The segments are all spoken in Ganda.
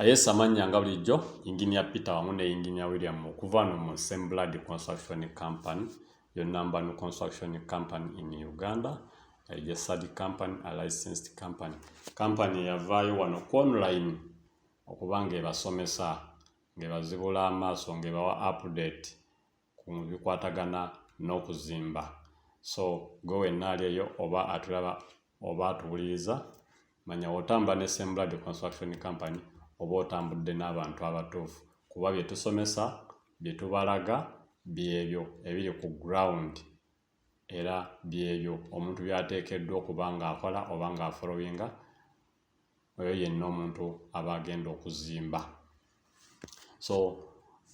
Yes, amanya nga bulijjo Engineer Peter wamu ne Engineer William okuva no mu Same Blood Construction Company, your number one construction company in Uganda. A study company, a licensed company. Company yavaayo wano online okubanga ebasomesa ng'ebazibula amaaso ng'ebawa update ku bikwatagana n'okuzimba. So go wenaalyeyo oba atulaba oba atuwuliriza manya otamba ne Same Blood Construction Company oba otambudde n'abantu abatuufu kuba bye tusomesa bye tubalaga byebyo ebiri ku ground era byebyo omuntu byateekeddwa okuba ng'akola oba ng'afollowinga oyo yenna omuntu aba agenda okuzimba. So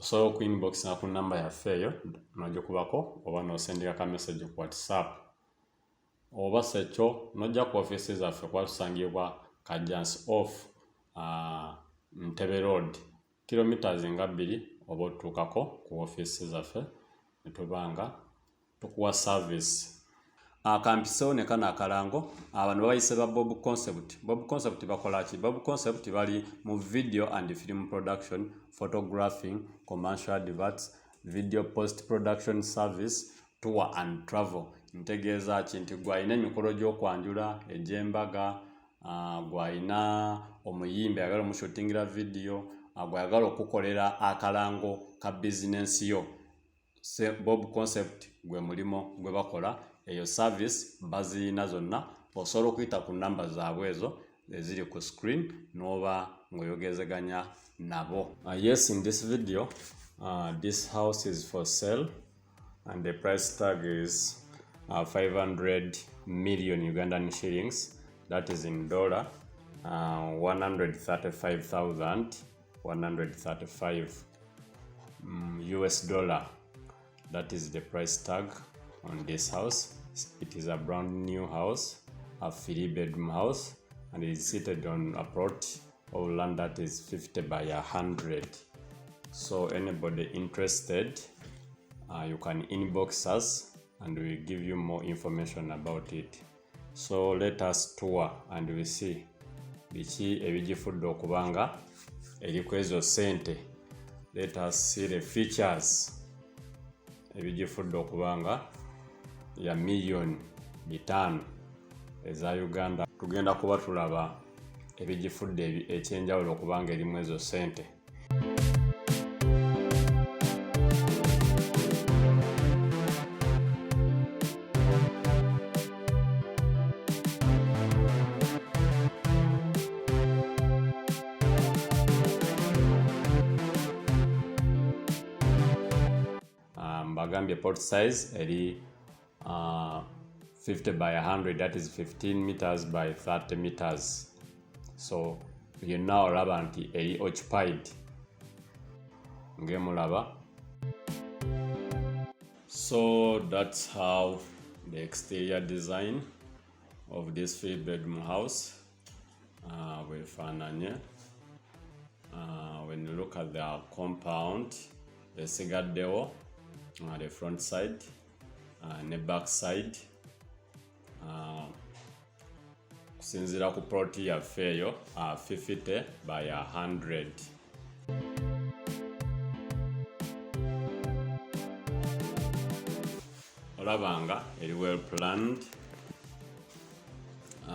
osobola oku inbox na ku namba yaffe eyo n'ogikubako oba n'osendera ka message ku WhatsApp oba sekyo n'ojja ku offices zaffe kwatusangibwa Kajansi off Ntebe Road kilometers nga 2 oba otuukako ku offices zaffe ne tubanga tukuwa service. Kampisewo ne kana akalango abantu bayise ba Bob Concept. Bob Concept bakola ki? Bob Concept bali mu video and film production, photographing, commercial adverts, video post production service, tour and travel. Ntegeeza ki nti gwalina emikolo gy'okwanjula egy'embaga, gwalina omuyimbi ayagala omushootingira video, gwayagala okukolera akalango ka business yo. Bob Concept gwe mulimo gwe bakola eyo service bazina zonna osobola okuyita ku namba zaabwe ezo eziri ku screen n'oba ng'oyogezeganya nabo. Yes, in this video this house is for sale and the price tag is 500 million Ugandan shillings, that is in dollar 135,135 US dollar. That is the price tag on this house. It is a brand new house, a 3-bedroom house, and it is seated on a plot of land that is 50 by 100. So anybody interested, you can inbox us and we will give you more information about it. So let us tour and we see biki ebigifudde okubanga eriko ezo sente. Let us see the features ebigifudde okubanga ya million 5 eza Uganda. Tugenda kuba tulaba ebigifudde ekyenjawulo okubanga erimu ezo sente. Bagambye port size eri 50 by 100, that is 15 meters by 30 meters. So you now olaba nti eri occupied ngemulaba. So that's how the exterior design of this 3-bedroom house will fananye. When you look at the compound, the sigaddewo the front side and the back side kusinzira ku plot yaffe eyo 50 by 100. Olabanga eri well planned,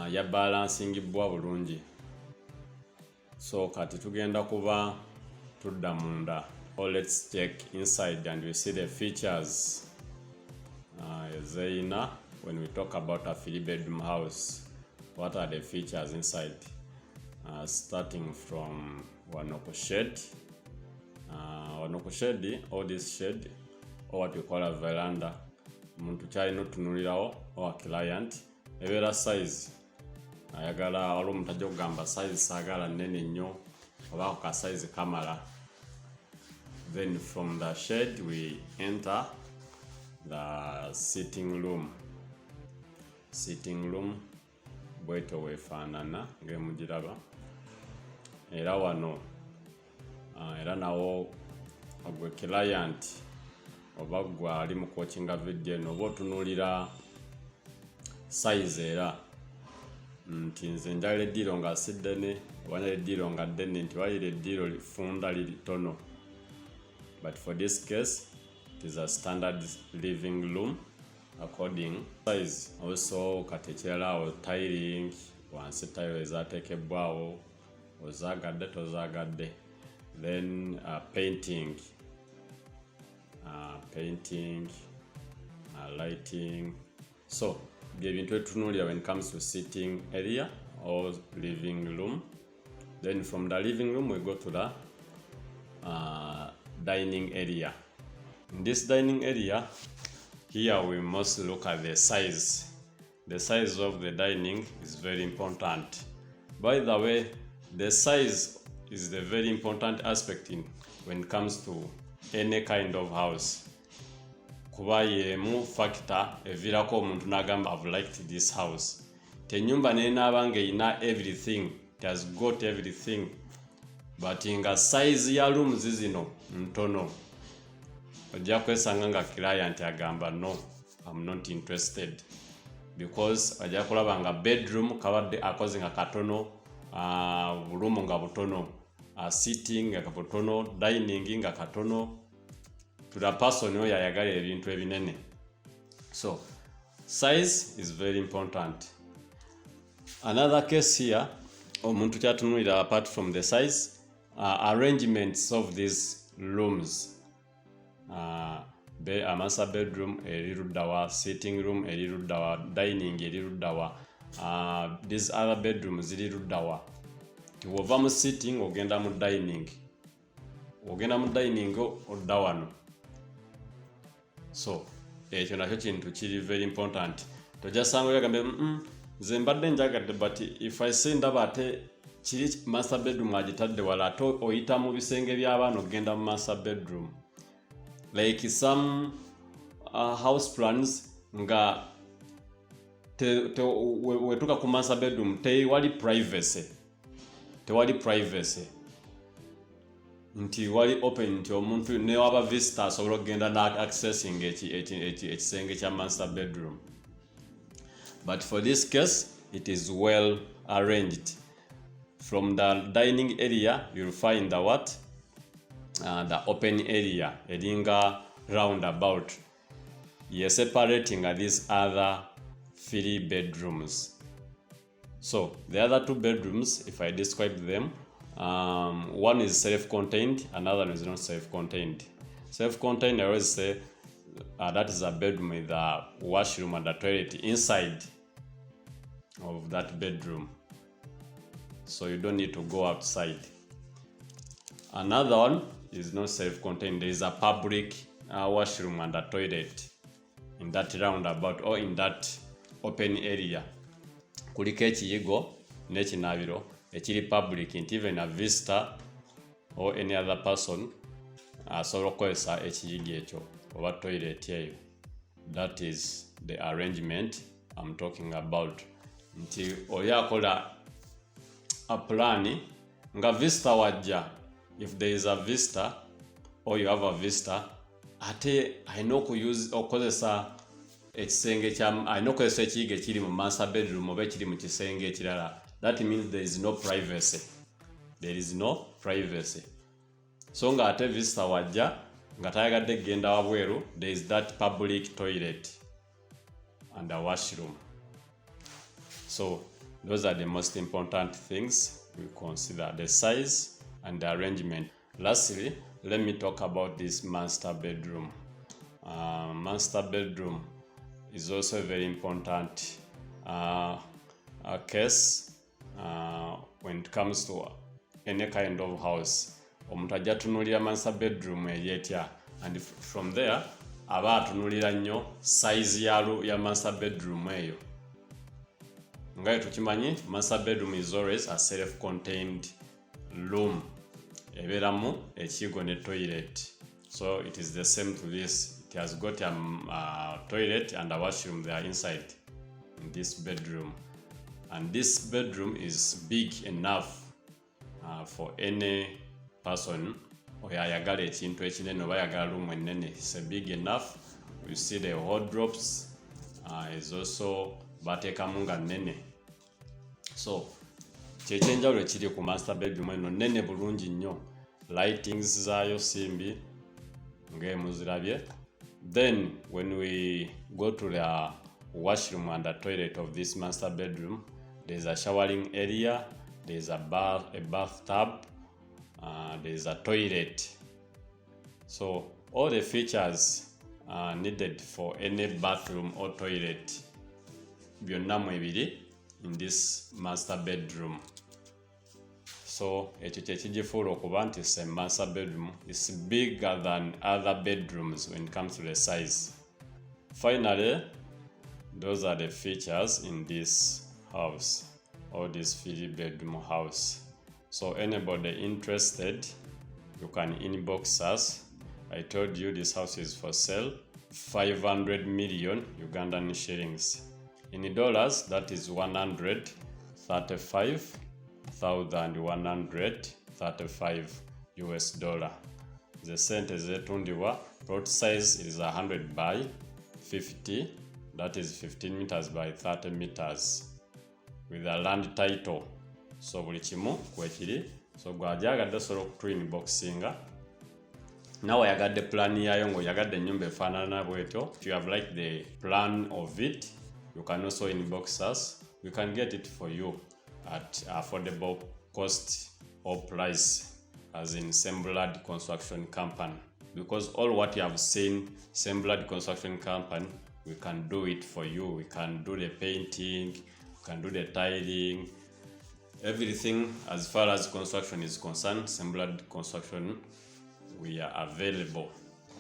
ya balancingibwa bulungi. So kati tugenda kuba tudda munda. Let's check inside and we see the features. Zaina, when we talk about a 3-bedroom house, what are the features inside? Starting from Wanoko shed. Wanoko shed, or this shed, or what we call a veranda. Muntu kyalina otunulirawo or a client. Ebera size. Ayagala waliwo omuntu ajja okugamba size saagala nnene nnyo oba ka size kamala. Then from the shed we enter the sitting room. Sitting room bweto wefaanana ng'emugiraba. Era wano era nawo ogwe client oba gwe ali mu coachinga video eno oba otunuulira size era nti nze njagala eddiiro nga si ddene oba njagala eddiiro nga ddene nti wayira eddiiro lifunda liri tono. But for this case, it is a standard living room according size. Also katekerawo tiling, wansi tile ezateekebwawo ozaagadde tozaagadde. Then painting, lighting. So bye bintu etunuulira when it comes to sitting area or living room. Then from the living room we go to the dining area. In this dining area, here we must look at the size. The size of the dining is very important. By the way, the size is the very important aspect when it comes to any kind of house. Kuba yemu factor evirako omuntu n'agamba I've liked this house. Tenyumba nenaaba nga ina everything, it has got everything, but nga size ya rooms zino ntono, ojja kwesanga nga client agamba no, I'm not interested, because ajja kulaba nga bedroom kabadde akoze nga katono, room nga butono, sitting nga butono, dining nga katono. To the person oyo ayagala ebintu ebinene. So size is very important. Another case here, omuntu kyatunulira apart from the size, arrangements of these rooms. A master bedroom eri luddawa, sitting room eri luddawa, dining eri luddawa, these other bedrooms eri luddawa. Tiwova mu sitting ogenda mu dining, ogenda mu dining odda wano. So ekyo nakyo kintu kiri very important. Tojasanga yagambe nze mbadde njagadde, but if I see ndaba ate kiri master bedroom agitadde wala ate oyita mu bisenge by'abaana ogenda mu master bedroom. Like some house plans nga wetuka ku master bedroom tewali privacy. Nti wali open nti omuntu ne waba visitor asobola okugenda na accessing ekisenge kya master bedroom. But for this case, it is well arranged. From the dining area, you'll find the what? The open area, edinga roundabout. You're separating these other 3 bedrooms. So the other 2 bedrooms, if I describe them, one is self-contained, another one is not self-contained. Self-contained, I always say that is a bedroom with a washroom and a toilet inside of that bedroom, so you don't need to go outside. Another one is not self-contained. There is a public washroom and a toilet in that roundabout or in that open area. Kuliko ekiyigo n'ekinabiro ekiri public, nti even a visitor or any other person asobola okukozesa ekiyigo ekyo oba toilet eyo. That is the arrangement I'm talking about. Nti oli akola a plan nga visitor wajja, if there is a visitor or you have a visitor, ate ayina okukozesa ekisenge kya, ayina okukozesa ekiyigo ekiri mu master bedroom oba ekiri mu kisenge ekirala. That means there is no privacy. There is no privacy. So nga ate visitor wajja nga tayagadde genda wabweru, there is that public toilet and a washroom. So those are the most important things we consider: the size and the arrangement. Lastly, let me talk about this master bedroom. Master bedroom is also a very important case when it comes to any kind of house. Omuntu ajja tunulira master bedroom eyetya, and from there aba atunulira nnyo size ya master bedroom eyo. Nga tukimanyi, master bedroom is always a self-contained room, eberamu ekigo ne toilet. So it is the same to this. It has got a toilet and a washroom there inside in this bedroom, and this bedroom is big enough for any person oyo ayagala ekintu ekinene oba ayagala room enene. It's big enough. You see the wardrobes is also bateekamu nga nnene. So kyekyenjawulo ekiri ku master bedroom eno nene bulungi nnyo, lightings zaayo simbi ng'emuzirabye. Then when we go to the washroom and the toilet of this master bedroom, there's a showering area, there's a bathtub, there's a toilet. So all the features needed for any bathroom or toilet byonna mwebiri in this master bedroom. So ekyo kyekigifuula okuba nti it's a master bedroom. It's bigger than other bedrooms when it comes to the size. Finally, those are the features in this house, or this 3-bedroom house. So anybody interested, you can inbox us. I told you this house is for sale, 500 million Ugandan shillings. In dollars, that is 135,135 US dollar. The sente zetundibwa, plot size is 100 by 50, that is 15 meters by 30 meters, with a land title. So buli kimu kwekiri. So gwajagadde osobola okutu inboxinga. Now I got the plan yayo ng'oyagadde ennyumba efaanana bwetyo. If you have liked the plan of it, you can also inbox us. We can get it for you at affordable cost or price, as in Semblad Construction Company. Because all what you have seen, Semblad Construction Company, we can do it for you. We can do the painting, we can do the tiling, everything as far as construction is concerned. Semblad Construction, we are available.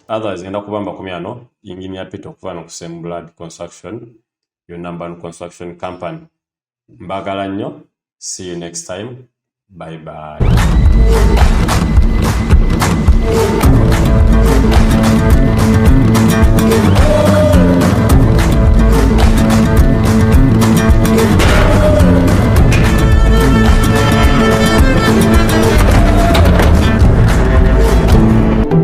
Others ngenda kubamba kumyano Engineer Peter okuva ku Semblad Construction, your number 1 construction company. Mbagala nnyo. See you next time. Bye bye.